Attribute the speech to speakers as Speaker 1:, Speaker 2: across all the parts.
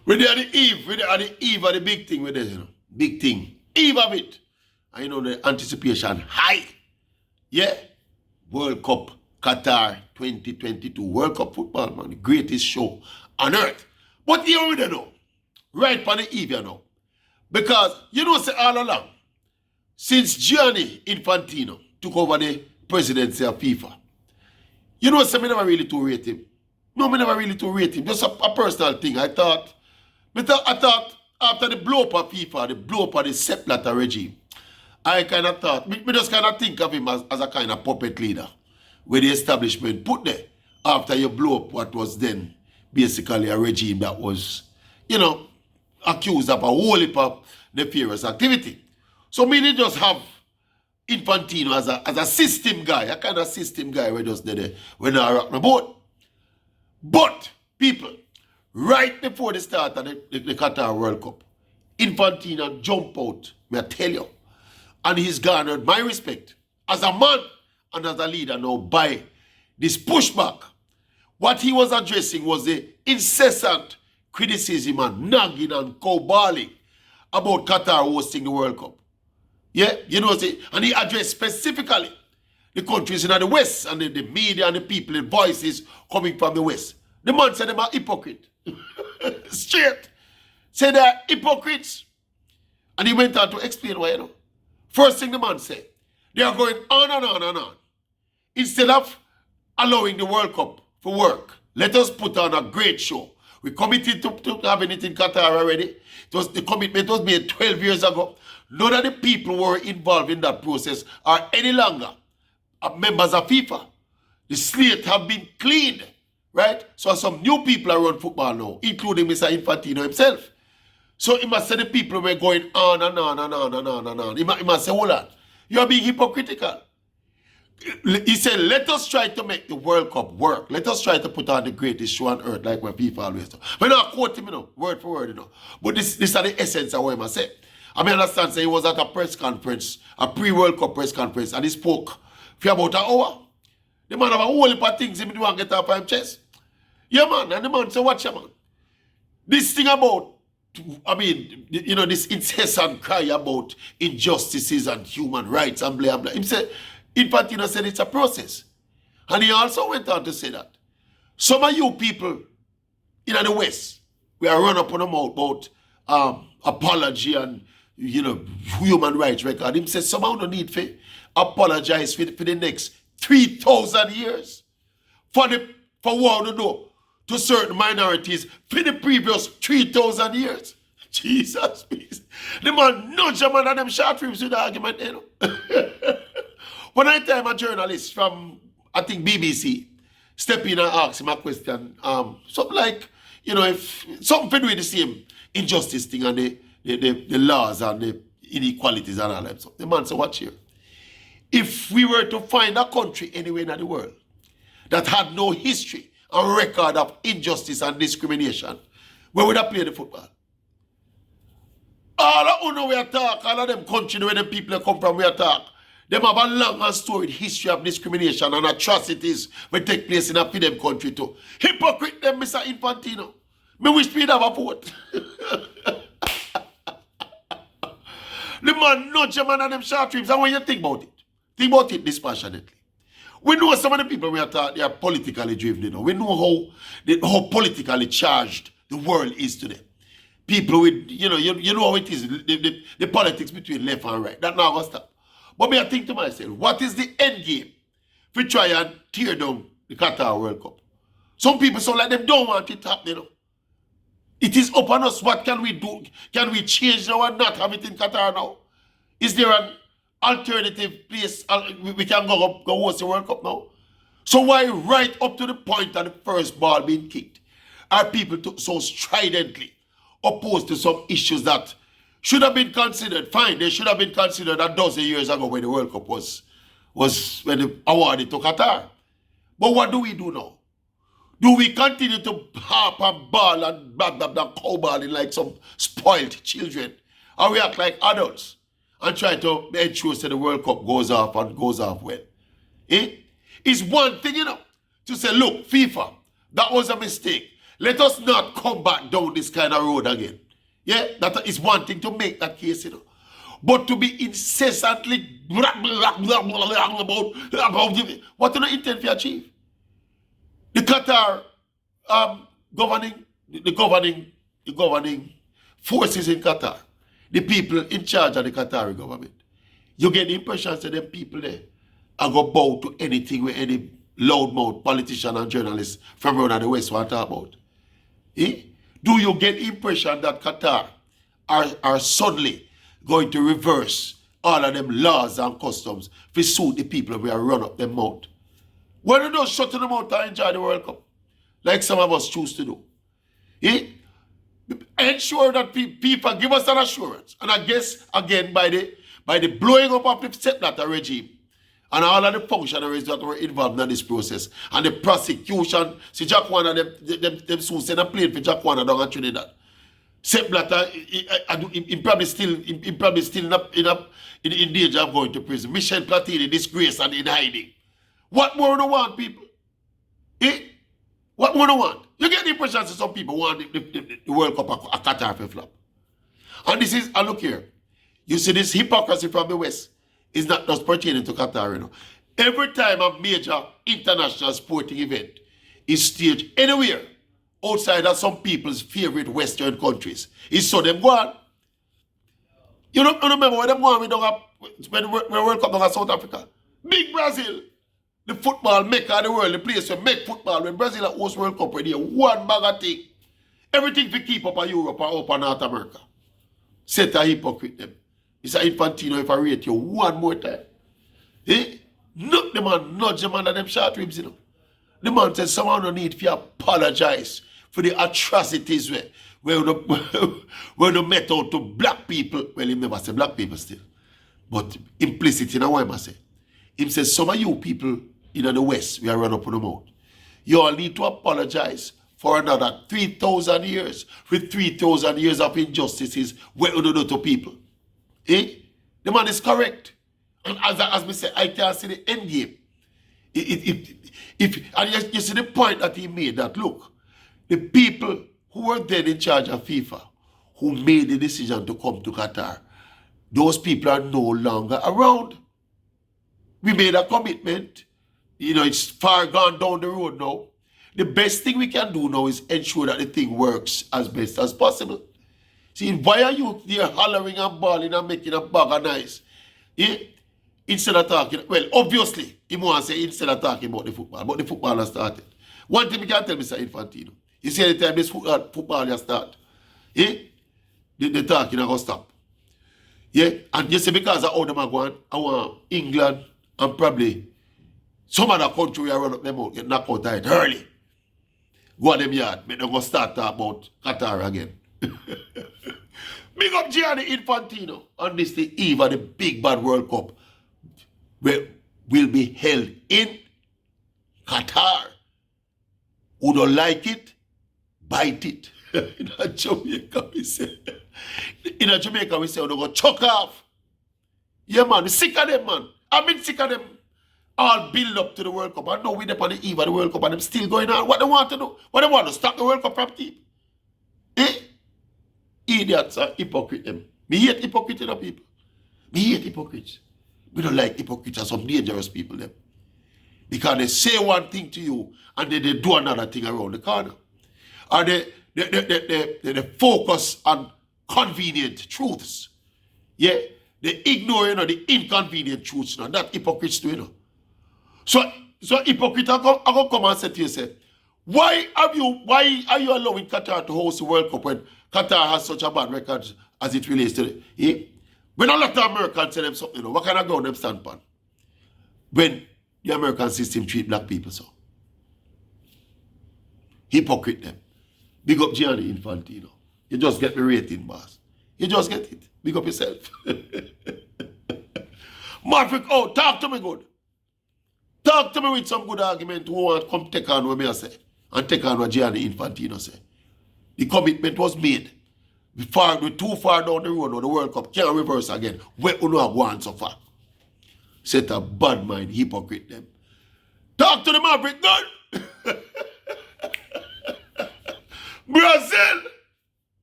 Speaker 1: We're there at the eve. We're there at the eve of the big thing. We're there, you know. Big thing. Eve of it. And you know the anticipation high. Yeah. World Cup Qatar 2022. World Cup football, man. The greatest show on earth. But here we don't know. Right on the eve, you know. Because, you know, say all along, since Gianni Infantino took over the presidency of FIFA, you know, say me never really to rate him. No, me never really to rate him. Just a personal thing. I thought after the blow up of FIFA, the blow up of the Sepp Blatter regime, I kind of thought, me just kind of think of him as a kind of puppet leader, where the establishment put there after you blow up what was then basically a regime that was, you know, accused of a whole heap of nefarious activity. So me did just have Infantino as a system guy, a kind of system guy where just there when I rock the boat. But people, right before the start of the Qatar World Cup, Infantino jump out, may I tell you, and he's garnered my respect as a man and as a leader now by this pushback. What he was addressing was the incessant criticism and nagging and cowballing about Qatar hosting the World Cup. Yeah, you know, and he addressed specifically the countries in the West and the media and the people, the voices coming from the West. The man said they are hypocrite. Straight. Said they are hypocrites. And he went on to explain why, you know. First thing the man said, they are going on and on and on. Instead of allowing the World Cup for work, let us put on a great show. We committed to having it in Qatar already. The commitment was made 12 years ago. None of the people who were involved in that process are any longer members of FIFA. The slate have been cleaned, right? So some new people are running football now, including Mr. Infantino himself. So he must say the people were going on and on and on and on and on. He must say, hold on, you are being hypocritical. He said, let us try to make the World Cup work. Let us try to put on the greatest show on earth, like what FIFA always do. But I quote him, you know, word for word, you know. But this is the essence of what he must say. I mean, understand, say he was at a press conference, a pre-World Cup press conference, and he spoke for about an hour. The man have a whole heap of things he do and get off his chest. Yeah, man, and the man say, watch your man. This thing about, I mean, you know, this incessant cry about injustices and human rights and blah, blah. He said, Infantino said it's a process. And he also went on to say that some of you people in the West, we are run up on the mouth about apology and, you know, human rights record. He said somehow don't need to apologize for the next 3,000 years for what to do to certain minorities for the previous 3,000 years. Jesus, please. The man nudge a man and them short films with the argument, you know. One time a journalist from, I think, BBC, step in and ask him a question, something like, you know, if something to do with the same injustice thing and the laws and the inequalities and all that. So the man said, watch here. If we were to find a country anywhere in the world that had no history and record of injustice and discrimination, where would I play the football? All of them we attack, all of them countries where them people come from, we attack. Them have a long and storied history of discrimination and atrocities will take place in a them country too. Hypocrite them, Mr. Infantino. Me wish we'd have a vote. The man nudge a man and them short trips. And when you think about it dispassionately. We know some of the people we are taught, they are politically driven, you know. We know how politically charged the world is today. People with, you know how it is, the politics between left and right. That now going to stop. But me I think to myself, what is the end game if we try and tear down the Qatar World Cup? Some people sound like them don't want it to happen, you know. It is up on us. What can we do? Can we change now and not have it in Qatar now? Is there an alternative place we can go host the World Cup now? So why right up to the point of the first ball being kicked are people so stridently opposed to some issues that should have been considered? Fine, they should have been considered a dozen years ago when the World Cup was when they awarded to Qatar. But what do we do now? Do we continue to harp and ball and blah, blah, blah, cowballing like some spoiled children? Or we act like adults and try to ensure that the World Cup goes off and goes off well? It's one thing, you know, to say, look, FIFA, that was a mistake. let us not come back down this kind of road again. Yeah, that is one thing to make that case, you know. But to be incessantly about what do you intend to achieve? The Qatar the governing forces in Qatar, the people in charge of the Qatari government, you get the impression that them people there are going to bow to anything where any loudmouth politician and journalists from around the West want to talk about. Eh? Do you get the impression that Qatar are suddenly going to reverse all of them laws and customs to suit the people we are run up them mouth? Why don't you shut them out and enjoy the World Cup? Like some of us choose to do. Eh? Ensure that people give us an assurance. And I guess, again, by the blowing up of the Settler regime and all of the functionaries that were involved in this process and the prosecution, see Jack Warner, them soon send a plane for Jack Warner down at Trinidad. Sepp Blatter, he probably still in danger of going to prison. Michel Platini disgraced and in hiding. What more do you want, people? Eh? What more do you want? You get the impression that some people want the World Cup at Qatar for flop. And this is, and look here, you see this hypocrisy from the West is not just pertaining to Qatar, you know. Every time a major international sporting event is staged anywhere outside of some people's favorite Western countries, is so them go on. You don't remember when them go on when the World Cup down at South Africa? Big Brazil, the football maker of the world, the place where make football, when Brazil host World Cup, where they one bag of thing. Everything to keep up in Europe or up in North America. Set a hypocrite them. It's an Infantino if I rate you one more time. Eh? Not the man nudge the man of them short ribs, you know. The man says someone don't need to apologize for the atrocities where they met out to black people. Well, he never say black people still. But implicit in a way, I say. He says some of you people in the West, we are run up on the mouth. You all need to apologize for another 3,000 years, with 3,000 years of injustices where you do to people. Eh? The man is correct. And as we say, I can see the end game. And you see the point that he made, that look, the people who were then in charge of FIFA, who made the decision to come to Qatar, those people are no longer around. We made a commitment. You know, it's far gone down the road now. The best thing we can do now is ensure that the thing works as best as possible. See, why are you there hollering and bawling and making a bag of noise? Yeah? Instead of talking, well, obviously, he wants to say instead of talking about the football, but the football has started. One thing we can tell Mr. Infantino, you see any time this football has started, yeah? The talking is going to stop. Yeah? And you see, because of how them are going, I want England and probably some other country will run up them out, get knocked out of it early. Go on them yard, make them go start talk about Qatar again. Big up Gianni Infantino on this the eve of the big bad World Cup will be held in Qatar. Who don't like it, bite it. In Jamaica we say, we're going to chuck off. Yeah man, we're sick of them man. I've been sick of them all build up to the World Cup. I know we're on the eve of the World Cup and them still going on. What they want to do? What they want to stop the World Cup from team? Eh? Idiots are hypocrite them. Me hate hypocrite in the people. Me hate hypocrites. We don't like hypocrites and some dangerous people them. Because they say one thing to you and then they do another thing around the corner. Or they focus on convenient truths. Yeah? They ignore the inconvenient truths. That hypocrites do, you know. So hypocrite are going to come and say to you, say, why are you allowing Qatar to host the World Cup when Qatar has such a bad record as it relates to it? Yeah? When a lot of Americans tell them something, you know, what kind of ground them stand upon? When the American system treat black people so. Hypocrite them. Big up Gianni Infantino. You just get the rating, boss. You just get it. Big up yourself. Maverick, oh, talk to me good. Talk to me with some good argument who want to come take on what I say. And take on what Gianni Infantino say. The commitment was made. We're too far down the road now, the World Cup can't reverse again. Where you know go on so far. Set a bad mind, hypocrite them. Talk to the Maverick, good. Brazil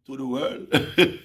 Speaker 1: to the world.